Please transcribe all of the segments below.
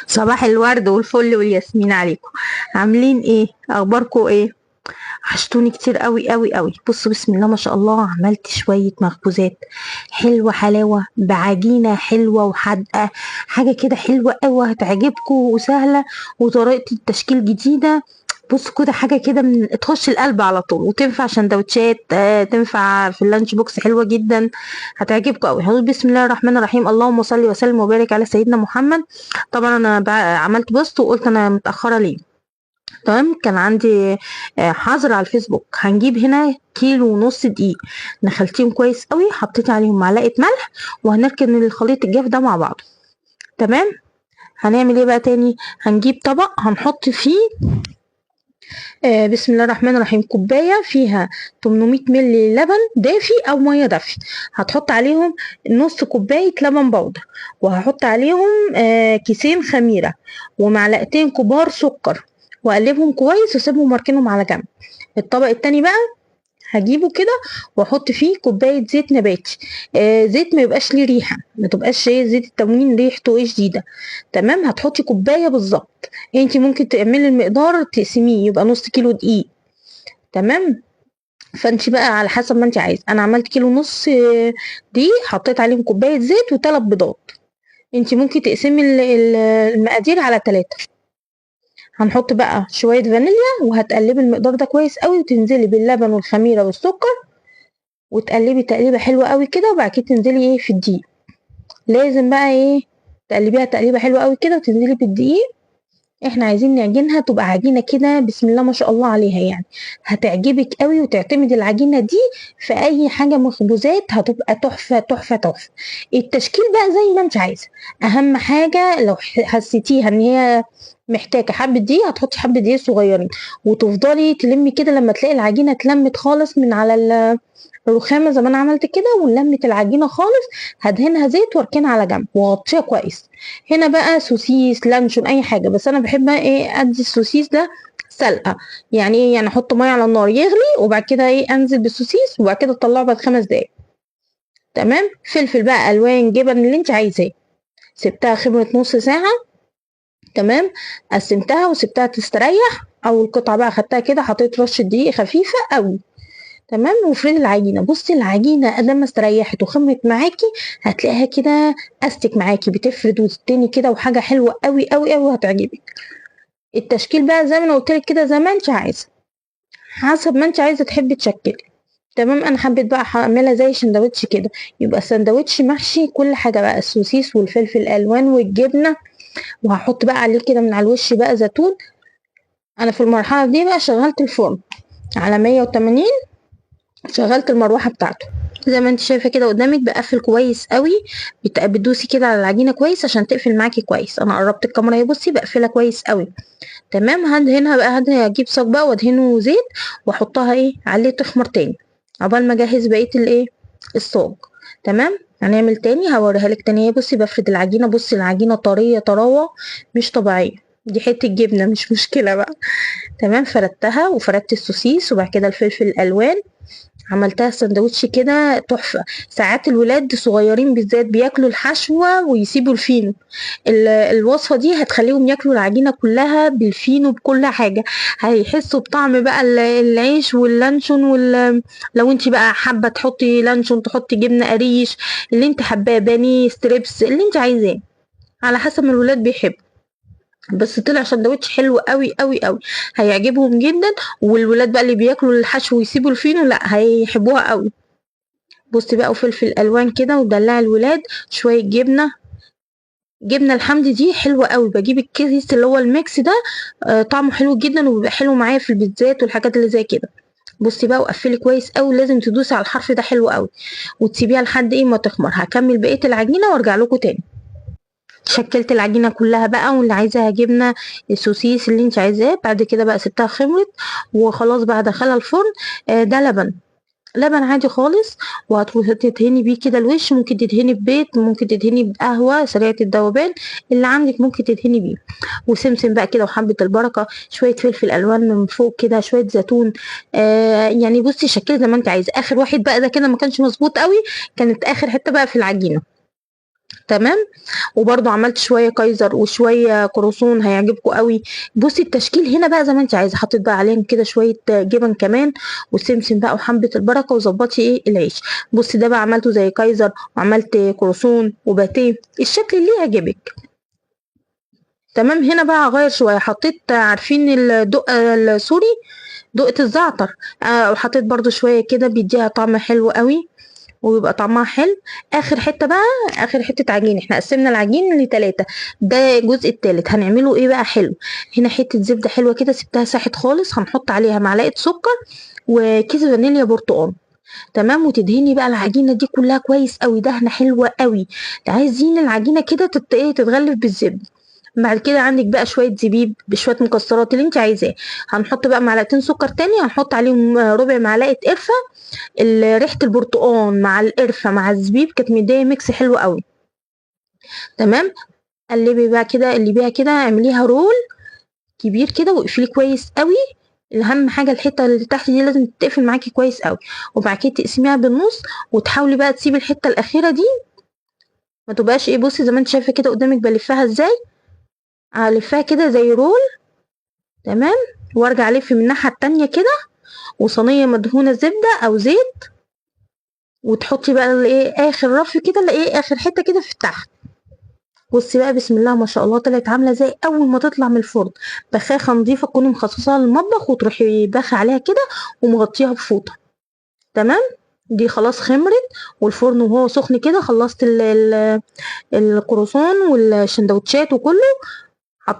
صباح الورد والفل والياسمين عليكم. عاملين ايه؟ اخباركم ايه؟ وحشتوني كتير قوي قوي قوي. بصوا بسم الله ما شاء الله، عملت شوية مخبوزات حلوة حلاوة بعجينة حلوة وحادقة، حاجة كده حلوة قوي هتعجبكم وسهلة، وطريقة التشكيل جديدة. بصوا كده حاجة كده من تخش القلب على طول، وتنفع سندوتشات، تنفع في اللانش بوكس، حلوة جدا هتعجبكم قوي. هنقول بسم الله الرحمن الرحيم، اللهم صل وسلم وبارك على سيدنا محمد. طبعا انا عملت بوست وقلت انا متأخرة ليه. تمام، كان عندي حظر على الفيسبوك. هنجيب هنا كيلو ونص دقيق، نخلتيهم كويس قوي، حطيت عليهم معلقة ملح، وهنركن الخليط الجاف ده مع بعض. تمام. هنعمل ايه بقى تاني؟ هنجيب طبق هنحط فيه بسم الله الرحمن الرحيم كوباية فيها 800 ملي لبن دافي او مية دافية، هتحط عليهم نص كوباية لبن بودر، وهحط عليهم كيسين خميرة، ومعلقتين كبار سكر، واقلبهم كويس واسيبهم واركنهم على جنب. الطبق التاني بقى هجيبه كده واحط فيه كوبايه زيت نباتي، زيت ما يبقاش ليه ريحه، ما تبقاش زيت التموين ريحته ايه شديده. تمام، هتحطي كوبايه بالظبط. انت ممكن تعملي المقدار تقسميه يبقى نص كيلو دقيق. تمام، فانت بقى على حسب ما انت عايزه. انا عملت كيلو ونص دقيق، حطيت عليهم كوبايه زيت وثلاث بيضات. انت ممكن تقسمي المقادير على 3. هنحط بقى شويه فانيليا، وهتقلبي المقدار ده كويس قوي، وتنزلي باللبن والخميره والسكر، وتقلبي تقليبه حلوه قوي كده، وبعد كده تنزلي ايه في الدقيق. لازم بقى ايه تقلبيها تقليبه حلوه قوي كده، وتنزلي بالدقيق. احنا عايزين نعجنها تبقى عجينه كده بسم الله ما شاء الله عليها، يعني هتعجبك قوي، وتعتمد العجينه دي في اي حاجه مخبوزات، هتبقى تحفه تحفه تحفه. التشكيل بقى زي ما انت عايزه. اهم حاجه لو حسيتيها ان هي محتاجه حبه دقيق، هتحطي حبه دقيق صغيرين، وتفضلي تلمي كده لما تلاقي العجينه اتلمت خالص من على الرخامه زي ما انا عملت كده، ولمت العجينه خالص، هدهنها زيت واركنها على جنب واغطيها كويس. هنا بقى سوسيس لانشون اي حاجه، بس انا بحب بقى ايه ادي السوسيس ده سلقه. يعني ايه؟ يعني احط ميه على النار يغلي، وبعد كده ايه انزل بالسوسيس، وبعد كده اطلعه بعد 5 دقايق. تمام. فلفل بقى الوان جبن اللي انت عايزاه. سبتها خمرت نص ساعه. تمام، قسمتها وسبتها تستريح. اول قطعه بقى خدتها كده، حطيت رشه دقيق خفيفه قوي. تمام، وافردي العجينه. بصي العجينه قد ما استريحت وخمرت معاكي، هتلاقيها كده استك معاكي، بتفرد وتتني كده، وحاجه حلوه قوي قوي قوي هتعجبك. التشكيل بقى زي ما انا قلت لك كده، زي ما انت عايزه، حسب ما انت عايزه تحبي تشكلي. تمام، انا حبيت بقى اعملها زي سندوتش كده، يبقى سندوتش محشي كل حاجه بقى، السوسيس والفلفل الالوان والجبنه، وهحط بقى عليه كده من على الوش بقى زيتون. انا في المرحله دي بقى شغلت الفرن على 180، شغلت المروحه بتاعته زي ما انت شايفه كده قدامك، بقفل كويس قوي. بتدوسي كده على العجينه كويس عشان تقفل معاكي كويس. انا قربت الكاميرا اهي، بصي بقفلها كويس قوي. تمام، هدهنها بقى، هجيب صاج بقى وادهنه زيت، واحطها ايه عليه تخمر تاني، عقبال ما اجهز بقيه الايه الصاج. تمام، هنعمل تاني هوريها لك تاني. بصي بفرد العجينه، بصي العجينه طريه طراوه مش طبيعيه، دي حته جبنه مش مشكله بقى. تمام، فردتها وفردت السوسيس، وبعد كده الفلفل الالوان، عملتها سندوتش كده تحفة. ساعات الولاد صغيرين بالذات بياكلوا الحشوة ويسيبوا الفينو. الوصفة دي هتخليهم ياكلوا العجينة كلها بالفينو بكل حاجة، هيحسوا بطعم بقى العيش واللانشون لو انت بقى حابة تحطي لانشون، تحطي جبنة قريش، اللي انت حباه، بانيه، ستريبس، اللي انت عايزاه على حسب ما الولاد بيحبوا. بس طلع سندوتش حلو قوي قوي قوي، هيعجبهم جدا. والولاد بقى اللي بياكلوا الحشو ويسيبوا الفينو لا هيحبوها قوي. بصي بقى، وفلفل الوان كده، ودلع الولاد شويه جبنه الحمدي دي حلوه قوي. بجيب الكيس اللي هو الميكس ده، طعمه حلو جدا، وبيبقى حلو معايا في البيتزات والحاجات اللي زي كده. بصي بقى، وقفلي كويس قوي، لازم تدوسي على الحرف ده حلو قوي، وتسيبيها لحد ايه ما تخمر. هكمل بقيه العجينه وارجع لكم تاني. شكلت العجينه كلها بقى، واللي عايزاها جبنه السوسيس اللي انت عايزاه. بعد كده بقى سبتها خمرت وخلاص بقى دخلها الفرن. ده لبن عادي خالص، وهتروحي تدهني بيه كده الوش. ممكن تدهني ببيض، ممكن تدهني بقهوه سريعه الذوبان، اللي عندك ممكن تدهني بيه. وسمسم بقى كده، وحبه البركه، شويه فلفل الوان من فوق كده، شويه زيتون. يعني بصي شكلي زي ما انت عايزه. اخر واحد بقى ده كده ما كانش مظبوط قوي، كانت اخر حته بقى في العجينه. تمام. وبرده عملت شويه كايزر وشويه كروسون هيعجبكم قوي. بصي التشكيل هنا بقى زي ما انت عايزه، حطيت بقى عليهم كده شويه جبن كمان وسمسم بقى وحبه البركه وظبطي ايه العيش. بصي ده بقى عملته زي كايزر وعملت كروسون وباتيه، الشكل اللي يعجبك. تمام. هنا بقى هغير شويه، حطيت عارفين الدقه السوري، دقه الزعتر، وحطيت برده شويه كده بيديها طعم حلو قوي ويبقى طعمها حلو. اخر حته بقى، اخر حته عجين، احنا قسمنا العجين ل3، ده الجزء الثالث هنعمله ايه بقى حلو. هنا حته زبده حلوه كده سبتها ساحت خالص، هنحط عليها معلقه سكر وكيس فانيليا برتقال. تمام. وتدهني بقى العجينه دي كلها كويس قوي، دهنه حلوه قوي. عايزين العجينه كده تتغلف بالزبده. بعد كده عندك بقى شويه زبيب بشويه مكسرات اللي انت عايزاه. هنحط بقى معلقتين سكر تاني، هنحط عليهم ربع معلقه قرفه. ريحه البرتقال مع القرفه مع الزبيب كانت مديه ميكس حلو قوي. تمام. قلبي بقى كده، قلبيها كده، اعمليها رول كبير كده واقفليه كويس قوي. اهم حاجه الحته اللي تحت دي لازم تقفل معاكي كويس قوي. وبعد كده تقسميها بالنص وتحاولي بقى تسيبي الحته الاخيره دي ما تبقاش ايه. بصي زي ما انت شايفه كده قدامك بلفها ازاي، الفها كده زي رول. تمام. وارجع الف من الناحيه التانية كده، وصينيه مدهونه زبده او زيت، وتحطي بقى الايه اخر رف كده الايه اخر حته كده في تحت. بصي بقى بسم الله ما شاء الله طلعت عامله زي اول ما تطلع من الفرن. بخاخه نظيفه تكوني مخصصاها للمطبخ وتروحي باخه عليها كده ومغطيها بفوطه. تمام. دي خلاص خمرت، والفرن وهو سخن كده خلصت الكروسون والشندوتشات وكله.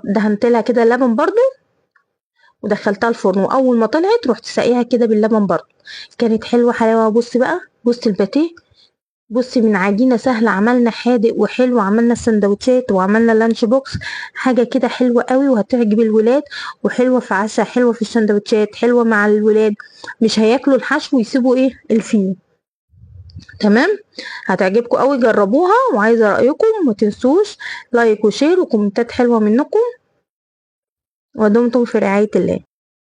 دهنت لها كده لبن برضو ودخلتها الفرن، واول ما طلعت رحت ساقيها كده باللبن برضو، كانت حلوه حلاوه. بصي بقى، بصي الباتيه، بصي من عجينة سهلة عملنا حادق وحلو، عملنا السندوتشات وعملنا لانش بوكس، حاجة كده حلوة قوي وهتعجب الولاد، وحلوة في عشاء، حلوة في السندوتشات، حلوة مع الولاد، مش هياكلوا الحشو ويسيبوا ايه الفيل. تمام. هتعجبكم قوي، جربوها وعايزة رأيكم، وما تنسوش لايك وشير وكومنتات حلوة منكم، ودمتم في رعاية الله.